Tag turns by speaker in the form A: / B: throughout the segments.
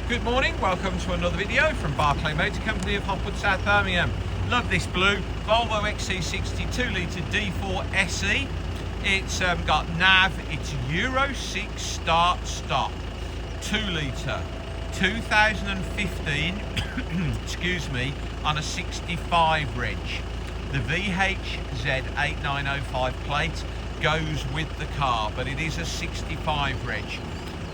A: Good morning, welcome to another video from BLACL Motor Company of Hopwood, South Birmingham. Love this blue Volvo XC60 2-litre D4 SE. It's got nav, it's Euro 6 start-stop, 2-litre, 2015, excuse me, on a 65 reg. The VHZ8905 plate goes with the car, but it is a 65 reg.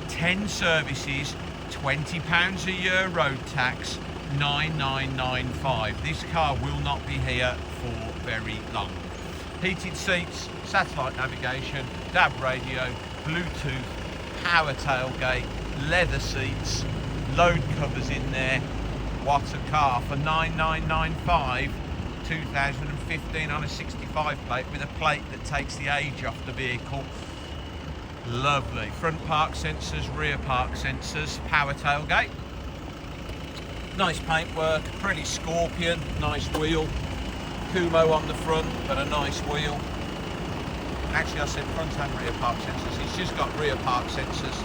A: 10 services, £20 a year road tax, 9995. This car will not be here for very long. Heated seats, satellite navigation, DAB radio, Bluetooth, power tailgate, leather seats, load covers in there. What a car for 9995. 2015 on a 65 plate with a plate that takes the age off the vehicle. Lovely. Front park sensors, rear park sensors, power tailgate. Nice paintwork, pretty Scorpion, nice wheel. Kumo on the front, but a nice wheel. Actually, I said front and rear park sensors. It's just got rear park sensors.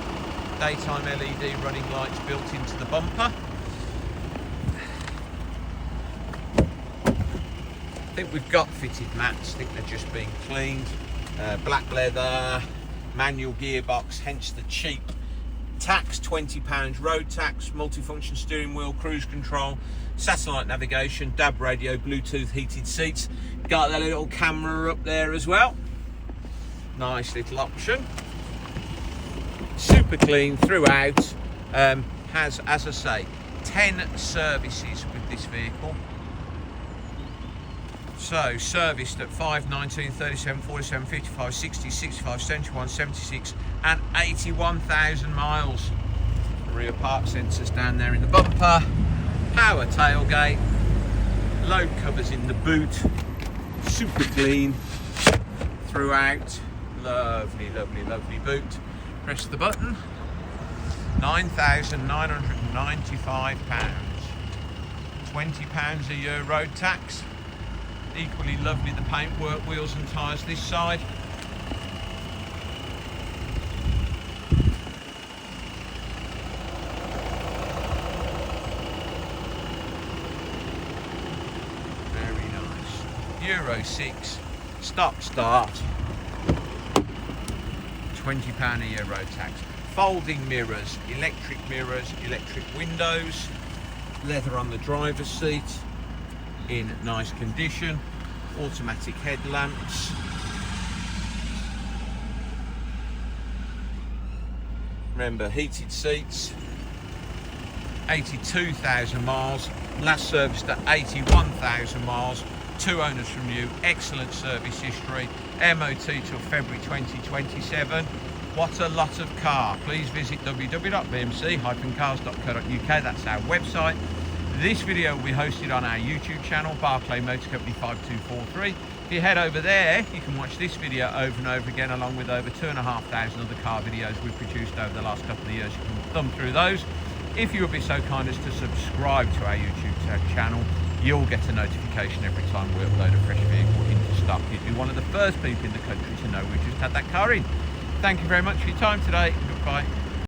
A: Daytime LED running lights built into the bumper. I think we've got fitted mats. I think they're just being cleaned. Black leather. Manual gearbox, hence the cheap tax, £20 road tax, multifunction steering wheel, cruise control, satellite navigation, DAB radio, Bluetooth, heated seats. Got that little camera up there as well. Nice little option. Super clean throughout. Has, as I say, 10 services with this vehicle. So, serviced at 5, 19, 37, 47, 55, 60, 65, 71, 76 and 81,000 miles. Rear park sensors down there in the bumper. Power tailgate. Load covers in the boot. Super clean throughout. Lovely, lovely, lovely boot. Press the button. £9,995. £20 a year road tax. Equally lovely the paintwork, wheels and tyres this side. Very nice. Euro 6 stop-start. £20 a year road tax. Folding mirrors, electric windows, leather on the driver's seat. In nice condition, automatic headlamps. Remember, heated seats. 82,000 miles. Last serviced at 81,000 miles. 2 owners from new. Excellent service history. MOT till February 2027. What a lot of car. Please visit www.bmc-cars.co.uk. That's our website. This video will be hosted on our YouTube channel, BLACL Motor Company 5243. If you head over there, you can watch this video over and over again, along with over 2,500 other car videos we've produced over the last couple of years. You can thumb through those. If you would be so kind as to subscribe to our YouTube channel, you'll get a notification every time we upload a fresh vehicle into stock. You'd be one of the first people in the country to know we've just had that car in. Thank you very much for your time today. Goodbye.